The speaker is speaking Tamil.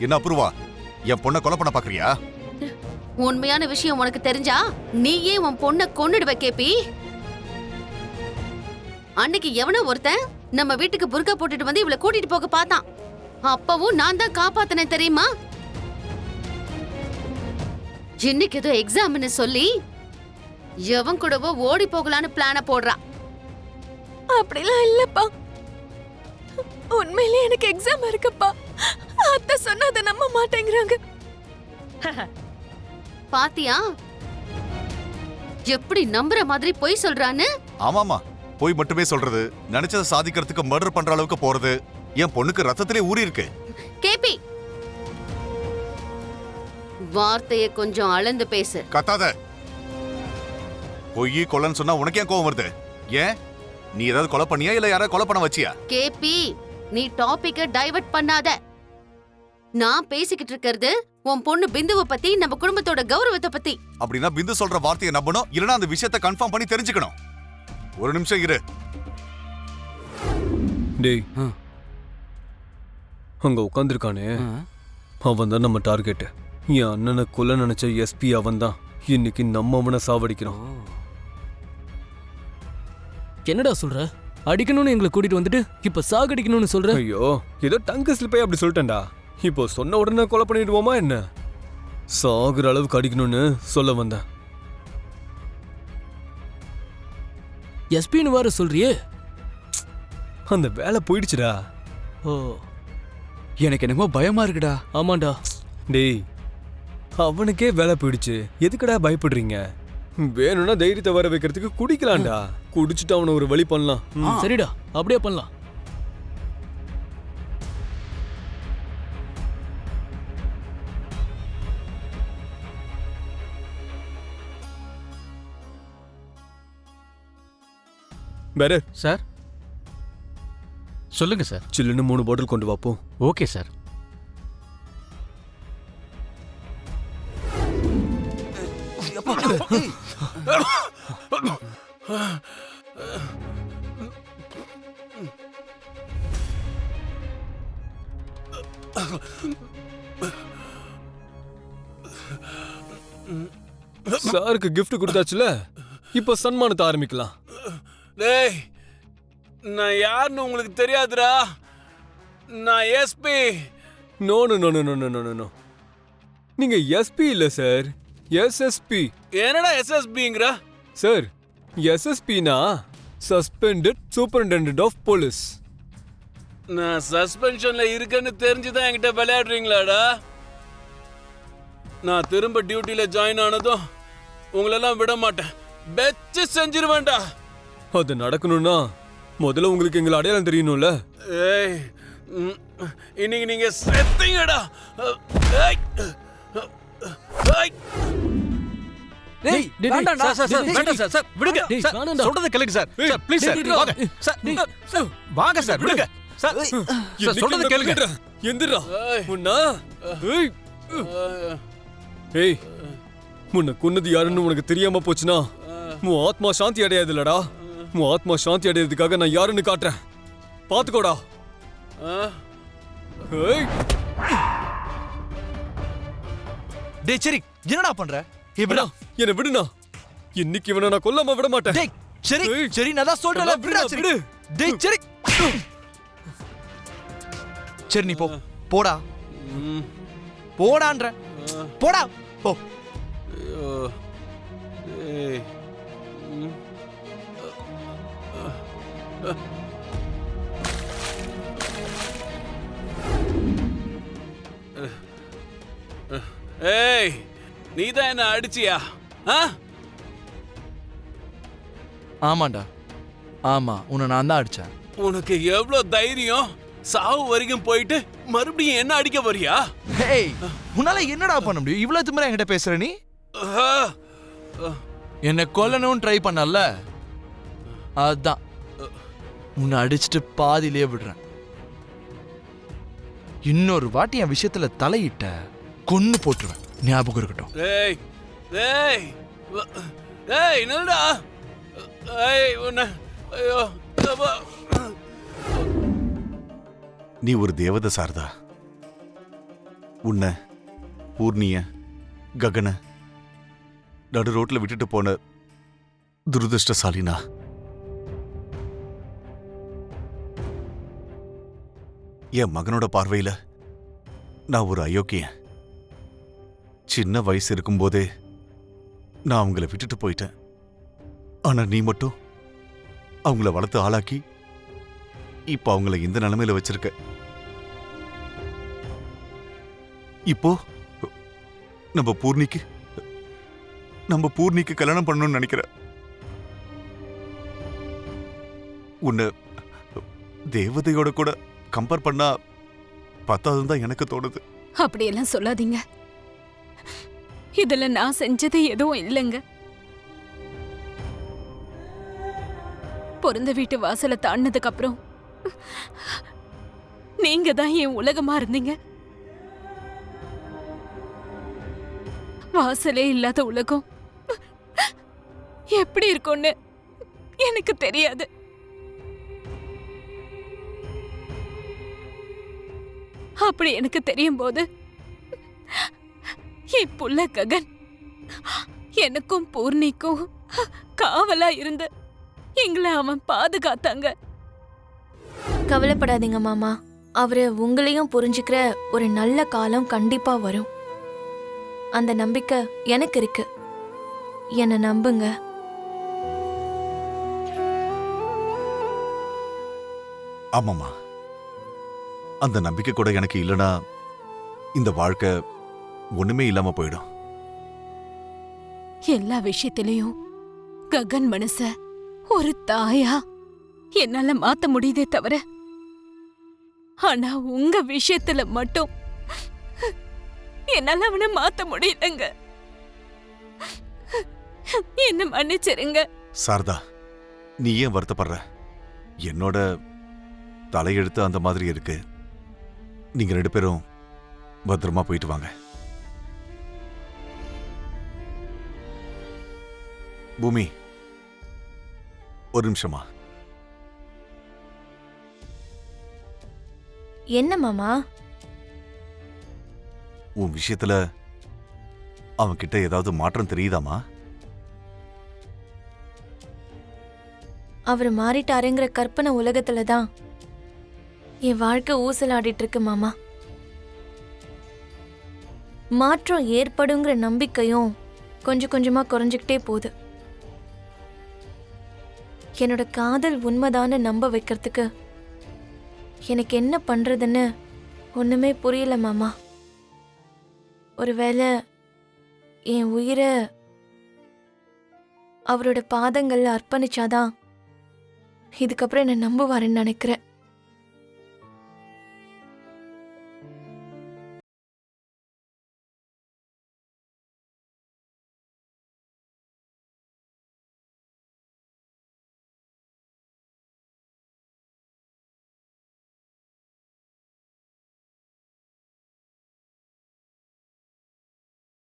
என்ன அப்ரூவா? என் பொண்ணை கொலை பண்ண பாக்குறியா? உண்மையான விஷயம் உனக்கு தெரிஞ்சா நீயே உன் பொண்ணை கொன்னுடுவ கேபி. அன்னைக்கு எவனோ ஒருத்தன் நம்ம வீட்டுக்கு புர்கா போட்டுட்டு வந்து இவளை கூட்டிட்டு போக பார்த்தான். அப்பவும் நான் தான் காப்பாத்தினேன் தெரியுமா? இன்னைக்கு ஏதோ எக்ஸாம்னு சொல்லி எவன் கூடவோ ஓடி போகலான்னு பிளான போடுறா. அப்படிலாம் இல்லப்பா, உண்மையிலே எனக்கு எக்ஸாம் இருக்குப்பா. அத்தை சொன்னதை நம்ப மாட்டேங்கிறாங்க. பாத்தியா எப்படி நம்புற மாதிரி பொய் சொல்றான்னு? ஆமாமா, போய் மட்டுமே சொல்றது, நினைச்சதை சாதிக்கிறதுக்கு மர்டர் பண்ற அளவுக்கு போறது. என் பொண்ணுக்கு ரத்தத்திலே ஊறி இருக்கு. கேபி, வார்த்தையை கொஞ்சம் அளந்து பேசு. கத்தாத. பொய் கொலைன்னு சொன்னா உனக்கு ஏன் கோவம் வருது? ஏன் நீ ஏதாவது கொலை பண்ணியா இல்ல யாராவது கொலை பண்ண வச்சியா? கேபி, நீ டாபிக்க டைவர்ட் பண்ணாத. நான் பேசிக்கிட்டு இருக்கிறது உன் பொண்ணு பிந்துவை பத்தி, நம்ம குடும்பத்தோட கௌரவத்தை பத்தி. அப்படின்னா பிந்து சொல்ற வார்த்தையை நம்பணும், இல்லனா அந்த விஷயத்தை கன்ஃபார்ம் பண்ணி தெரிஞ்சுக்கணும். ஒரு நிமிஷம் இரு. டேய், அங்க உட்காந்துருக்கானே அவன் தான் நம்ம டார்கெட். என் அண்ணனை கொல்ல நினைச்ச எஸ்பி அவன் தான். இன்னைக்கு நம்ம அவனை சாவடிக்கிறோம். என்னடா சொல்ற? அடிக்கணும்னு எங்களை கூட்டிட்டு வந்துட்டு இப்ப சாகடிக்கணும்னு சொல்ற? ஐயோ, ஏதோ டங்கு ஸ்லிப்பே அப்படி சொல்லிட்டேன்டா. இப்போ சொன்ன உடனே கொலை பண்ணிடுவோமா என்ன? சாகுற அளவுக்கு அடிக்கணும்னு சொல்ல வந்தேன். எஸ்பின்னு வேற சொல்றியே? அந்த வேலை போயிடுச்சுடா. ஓ, எனக்கு என்னமோ பயமா இருக்குடா. ஆமாண்டா. டேய், அவனுக்கே வேலை போயிடுச்சு, எதுக்குடா பயப்படுறீங்க? வேணும்னா தைரியத்தை வர வைக்கிறதுக்கு குடிக்கலாம்டா. குடிச்சிட்டு அவனை ஒரு வழி பண்ணலாம். சரிடா, அப்படியே பண்ணலாம். வேற சார் சொல்லுங்க சார். சில்லுன்னு 3 பாட்டில் கொண்டு வாப்போம். Okay sir. சாருக்கு கிஃப்ட் கொடுத்தாச்சுல, இப்ப சன்மானத்தை ஆரம்பிக்கலாம். டேய், நான் யாருன்னு உங்களுக்கு தெரியாதுடா. நான் SP. No no no no no no no, நீங்க எஸ்பி இல்ல சார், எஸ்எஸ்பி. என்னடா எஸ்எஸ்பிங்கற? சார், எஸ்எஸ்பினா சஸ்பெண்டட் சூப்பரிண்டெண்டன்ட் ஆஃப் போலீஸ். நான் சஸ்பென்ஷன்ல இருக்கேன்னு தெரிஞ்சுதான் என்கிட்ட விளையாடுறீங்களாடா? நான் திரும்ப டியூட்டில ஜாயின் ஆனதும் உங்களெல்லாம் விட மாட்டேன், வெச்சு செஞ்சிருவேன்டா. அது நடக்கணும்னா முதல்ல உங்களுக்கு எங்களை அடையாளம் தெரியணும்ல. ஏய், இன்னைக்கு நீங்க செத்தீங்கடா. ஏய், ஏய். டேய், வேண்டாம் சார், சார் வேண்டாம் சார், சார் விடுங்க. டேய், சார், வேண்டாம்டா. சொல்றத கேளுங்க சார். சார் ப்ளீஸ் சார், டேய், வாங்க. சார் வாங்க சார், விடுங்க. சார் சார் சொல்றத கேளுங்க. எந்திரா ஏய். முன்னா. ஏய் ஏய், முன்ன கொன்னது யாருன்னு உனக்கு தெரியாம போச்சுனா உன் ஆத்மா சாந்தி அடையாதுலடா. உன் ஆத்மா சாந்தி அடையிறதுக்காக நான் யாருன்னு காட்டுறேன், பாத்துக்கோடா. ஏய், டேய் சரி, என்னடா பண்ற? விடா, என்ன விடுனா. இன்னைக்கு இவனை நான் கொல்லாம விட மாட்டேன். டேய் சரி ஏய். சரி, நான் தான் சொல்றேன்ல, விடுடா சரி. விடு. டேய் சரி. சரி நீ போ, போடா போடான்ற, போடா போ. ஐயோ. ஏய். ஏய், நீதான் என்ன அடிச்சியா? ஆமாண்டா, ஆமா, உன்னை நான் தான் அடிச்சேன். உனக்கு எவ்வளவு தைரியம்? சாவு வரைக்கும் போயிட்டு மறுபடியும் என்ன அடிக்க வரியா? ஹேய், உன்னால என்னடா பண்ண முடியும்? இவ்வளவு திமிரா என்கிட்ட பேசுற நீ? என்ன கொல்லணும்னு ட்ரை பண்ணல, அதான் உன்னை அடிச்சுட்டு பாதியிலே விடுறேன். இன்னொரு வாட்டி என் விஷயத்துல தலையிட்ட கொன்னு போட்டுருவேன், ஞாபகம் இருக்கட்டும். ஏய் ஏய் ஏய், நில்லுடா. ஏய், உன்னை ஐயோ. நீ ஒரு தேவதை சாரதா. உன்னை, பூர்ணிய, ககன நடு ரோட்ல விட்டுட்டு போன துரதிருஷ்டசாலினா. என் மகனோட பார்வையில நான் ஒரு அயோக்கியன். சின்ன வயசு இருக்கும்போதே நான் அவங்கள விட்டுட்டு போயிட்டேன். ஆனா நீ மட்டும் அவங்கள வளர்த்து ஆளாக்கி இப்ப அவங்கள இந்த நிலைமையில வச்சிருக்க. இப்போ நம்ம பூர்ணிக்கு கல்யாணம் பண்ணணும்னு நினைக்கிறேன். உன்னை தேவதையோட கூட கம்பேர் பண்ணா பத்தாதுன்னு தான் எனக்கு தோணுது. அப்படியெல்லாம் சொல்லாதீங்க. இதுல நான் செஞ்சது எதுவும் இல்லைங்க. பிறந்த வீட்டு வாசலை தாண்டினதுக்கு அப்புறம் நீங்க தான் என் உலகமா இருந்தீங்க. வாசலே இல்லாத உலகம் எப்படி இருக்கும்னு எனக்கு தெரியாது. அப்படி எனக்கு தெரியும் போது என் புள்ள ககன் எனக்கும் பூர்ணிக்கும் காவலா இருந்து எங்களை அவன் பாதுகாத்தாங்க. கவலைப்படாதீங்க மாமா, அவரு உங்களையும் புரிஞ்சுக்கிற ஒரு நல்ல காலம் கண்டிப்பா வரும். அந்த நம்பிக்கை எனக்கு இருக்கு. என்ன நம்புங்க. ஆமாமா, அந்த நம்பிக்கை கூட எனக்கு இல்லனா இந்த வாழ்க்கை ஒண்ணுமே இல்லாம போயிடும். எல்லா விஷயத்திலையும் ககன் மனச ஒரு தாயா என்னால மாத்த முடியுதே தவிர, ஆனா உங்க விஷயத்துல மட்டும் என்னால அவனை மாத்த முடியலங்க. என்ன மன்னிச்சிருங்க. சாரதா, நீ ஏன் வருத்தப்படுற? என்னோட தலையெழுத்து அந்த மாதிரி இருக்கு. நீங்க 2 பேரும் பத்திரமா போயிட்டு வாங்க. பூமி, ஒரு நிமிஷமா. என்ன மாமா? உன் விஷயத்துல அவன்கிட்ட ஏதாவது மாற்றம் தெரியுதாமா? அவர் மாறிட்டாருங்கிற கற்பனை உலகத்துல தான் என் வாழ்க்கை ஊசலாடிட்டு இருக்கு மாமா. மாற்றம் ஏற்படுங்கிற நம்பிக்கையும் கொஞ்சம் கொஞ்சமா குறைஞ்சுக்கிட்டே போகுது. என்னோட காதல் உண்மைதான நம்ப வைக்கிறதுக்கு எனக்கு என்ன பண்றதுன்னு ஒண்ணுமே புரியல மாமா. ஒருவேளை என் உயிரை அவரோட பாதங்கள்ல அர்ப்பணிச்சாதான் இதுக்கப்புறம் என்ன நம்புவாருன்னு நினைக்கிறேன்.